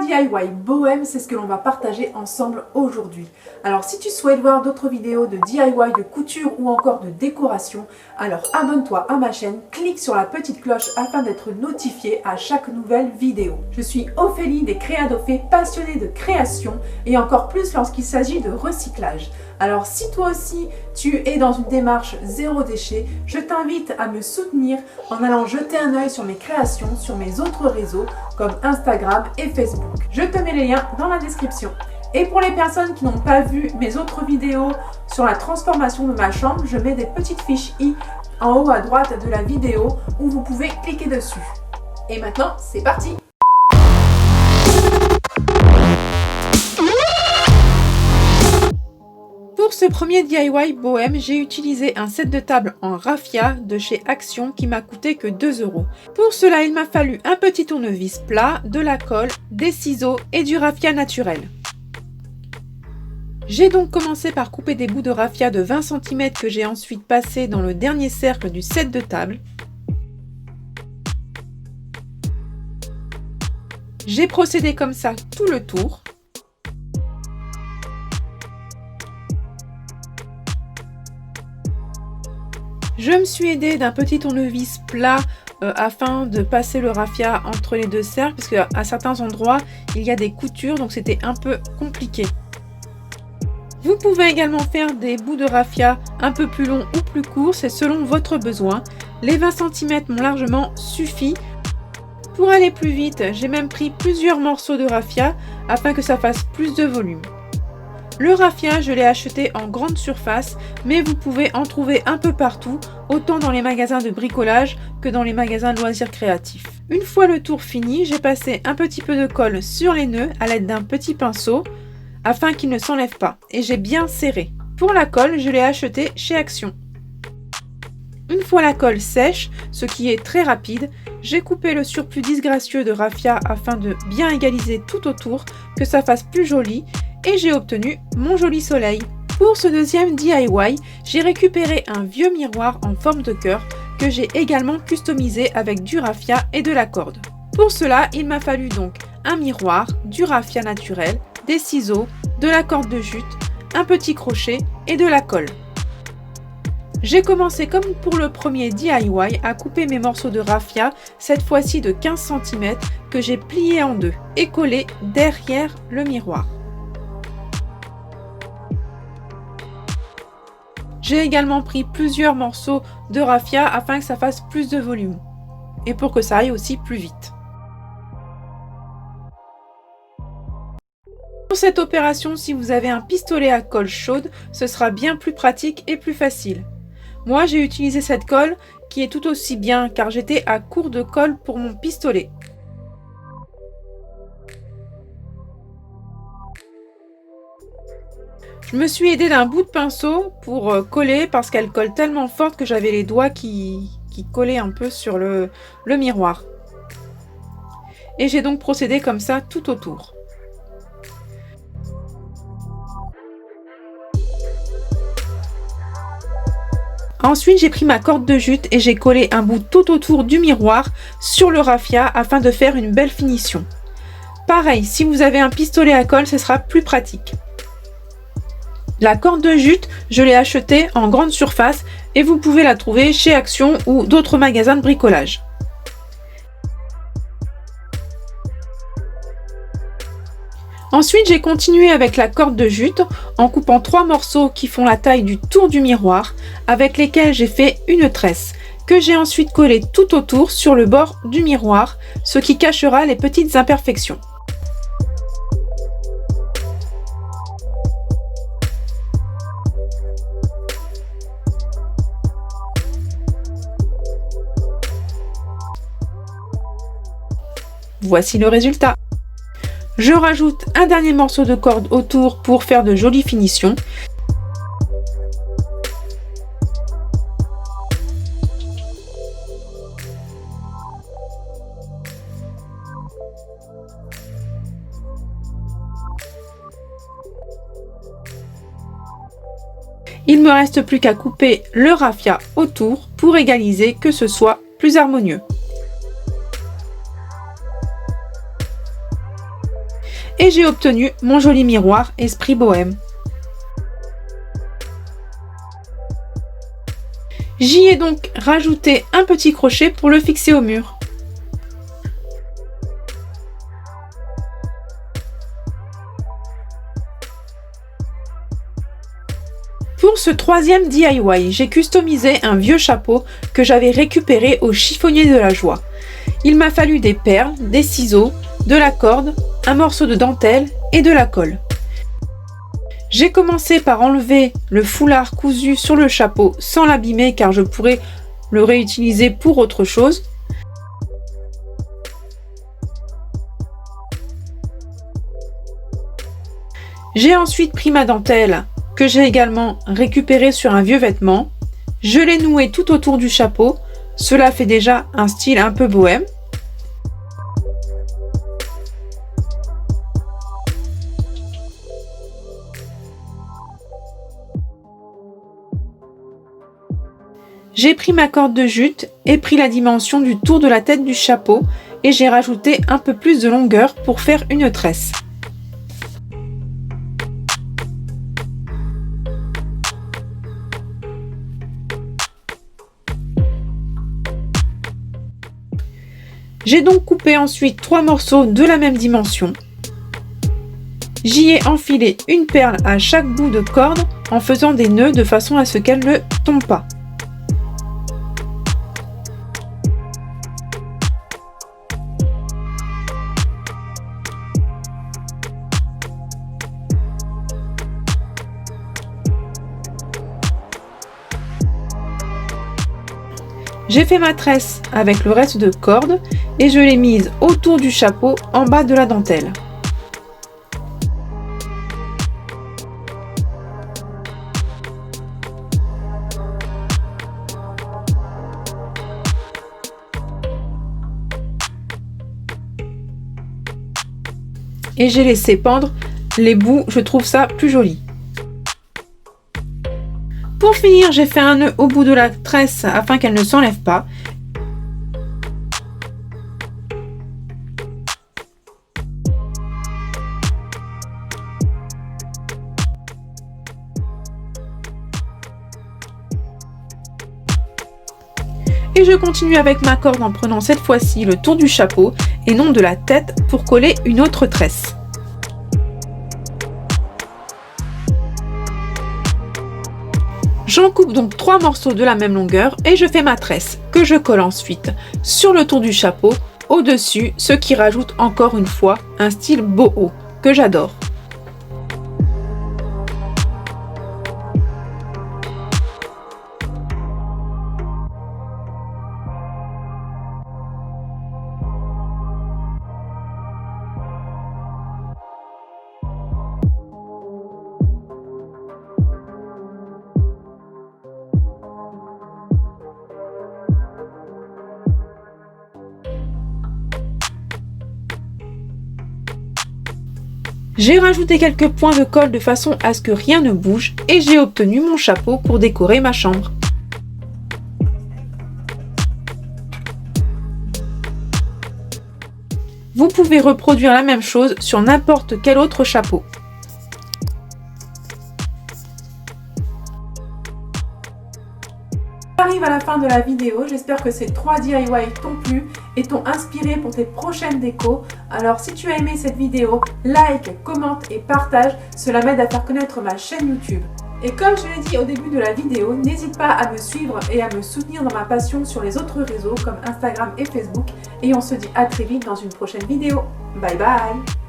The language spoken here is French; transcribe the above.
DIY bohème, c'est ce que l'on va partager ensemble aujourd'hui. Alors si tu souhaites voir d'autres vidéos de DIY, de couture ou encore de décoration, alors abonne-toi à ma chaîne, clique sur la petite cloche afin d'être notifié à chaque nouvelle vidéo. Je suis Ophélie des Créadofées, passionnée de création et encore plus lorsqu'il s'agit de recyclage. Alors si toi aussi tu es dans une démarche zéro déchet, je t'invite à me soutenir en allant jeter un œil sur mes créations sur mes autres réseaux comme Instagram et Facebook. Je te mets les liens dans la description. Et pour les personnes qui n'ont pas vu mes autres vidéos sur la transformation de ma chambre, je mets des petites fiches i en haut à droite de la vidéo où vous pouvez cliquer dessus. Et maintenant, c'est parti! Pour ce premier DIY bohème, j'ai utilisé un set de table en raffia de chez Action qui m'a coûté que 2 €. Pour cela, il m'a fallu un petit tournevis plat, de la colle, des ciseaux et du raffia naturel. J'ai donc commencé par couper des bouts de raffia de 20 cm que j'ai ensuite passé dans le dernier cercle du set de table. J'ai procédé comme ça tout le tour. Je me suis aidée d'un petit tournevis plat afin de passer le raffia entre les deux cercles parce qu'à certains endroits il y a des coutures, donc c'était un peu compliqué. Vous pouvez également faire des bouts de raffia un peu plus longs ou plus courts, c'est selon votre besoin. Les 20 cm m'ont largement suffi. Pour aller plus vite, j'ai même pris plusieurs morceaux de raffia afin que ça fasse plus de volume. Le raffia, je l'ai acheté en grande surface, mais vous pouvez en trouver un peu partout, autant dans les magasins de bricolage que dans les magasins de loisirs créatifs. Une fois le tour fini, j'ai passé un petit peu de colle sur les nœuds à l'aide d'un petit pinceau, afin qu'ils ne s'enlèvent pas, et j'ai bien serré. Pour la colle, je l'ai achetée chez Action. Une fois la colle sèche, ce qui est très rapide, j'ai coupé le surplus disgracieux de raffia afin de bien égaliser tout autour, que ça fasse plus joli, et j'ai obtenu mon joli soleil. Pour ce deuxième DIY, j'ai récupéré un vieux miroir en forme de cœur que j'ai également customisé avec du raffia et de la corde. Pour cela, il m'a fallu donc un miroir, du raffia naturel, des ciseaux, de la corde de jute, un petit crochet et de la colle. J'ai commencé comme pour le premier DIY à couper mes morceaux de raffia, cette fois-ci de 15 cm que j'ai plié en deux et collé derrière le miroir. J'ai également pris plusieurs morceaux de raffia afin que ça fasse plus de volume et pour que ça aille aussi plus vite. Pour cette opération, si vous avez un pistolet à colle chaude, ce sera bien plus pratique et plus facile. Moi, j'ai utilisé cette colle qui est tout aussi bien car j'étais à court de colle pour mon pistolet. Je me suis aidée d'un bout de pinceau pour coller parce qu'elle colle tellement forte que j'avais les doigts qui collaient un peu sur le miroir. Et j'ai donc procédé comme ça tout autour. Ensuite, j'ai pris ma corde de jute et j'ai collé un bout tout autour du miroir sur le raffia afin de faire une belle finition. Pareil, si vous avez un pistolet à colle, ce sera plus pratique. La corde de jute, je l'ai achetée en grande surface et vous pouvez la trouver chez Action ou d'autres magasins de bricolage. Ensuite, j'ai continué avec la corde de jute en coupant 3 morceaux qui font la taille du tour du miroir avec lesquels j'ai fait une tresse que j'ai ensuite collée tout autour sur le bord du miroir, ce qui cachera les petites imperfections. Voici le résultat. Je rajoute un dernier morceau de corde autour pour faire de jolies finitions. Il me reste plus qu'à couper le raffia autour pour égaliser, que ce soit plus harmonieux. et j'ai obtenu mon joli miroir esprit bohème. J'y ai donc rajouté un petit crochet pour le fixer au mur. Pour ce troisième DIY, j'ai customisé un vieux chapeau que j'avais récupéré au chiffonnier de la joie. Il m'a fallu des perles, des ciseaux, de la corde, un morceau de dentelle et de la colle. J'ai commencé par enlever le foulard cousu sur le chapeau sans l'abîmer car je pourrais le réutiliser pour autre chose. J'ai ensuite pris ma dentelle que j'ai également récupérée sur un vieux vêtement. Je l'ai nouée tout autour du chapeau. Cela fait déjà un style un peu bohème. J'ai pris ma corde de jute et pris la dimension du tour de la tête du chapeau et j'ai rajouté un peu plus de longueur pour faire une tresse. J'ai donc coupé ensuite 3 morceaux de la même dimension. J'y ai enfilé une perle à chaque bout de corde en faisant des nœuds de façon à ce qu'elle ne tombe pas. J'ai fait ma tresse avec le reste de corde et je l'ai mise autour du chapeau en bas de la dentelle. Et j'ai laissé pendre les bouts, je trouve ça plus joli. Pour finir, j'ai fait un nœud au bout de la tresse afin qu'elle ne s'enlève pas. Et je continue avec ma corde en prenant cette fois-ci le tour du chapeau et non de la tête pour coller une autre tresse. J'en coupe donc 3 morceaux de la même longueur et je fais ma tresse que je colle ensuite sur le tour du chapeau au-dessus, ce qui rajoute encore une fois un style boho que j'adore. J'ai rajouté quelques points de colle de façon à ce que rien ne bouge et j'ai obtenu mon chapeau pour décorer ma chambre. Vous pouvez reproduire la même chose sur n'importe quel autre chapeau. J'arrive à la fin de la vidéo, j'espère que ces 3 DIY t'ont plu et t'ont inspiré pour tes prochaines décos. Alors si tu as aimé cette vidéo, like, commente et partage, cela m'aide à faire connaître ma chaîne YouTube. Et comme je l'ai dit au début de la vidéo, n'hésite pas à me suivre et à me soutenir dans ma passion sur les autres réseaux comme Instagram et Facebook. Et on se dit à très vite dans une prochaine vidéo. Bye bye!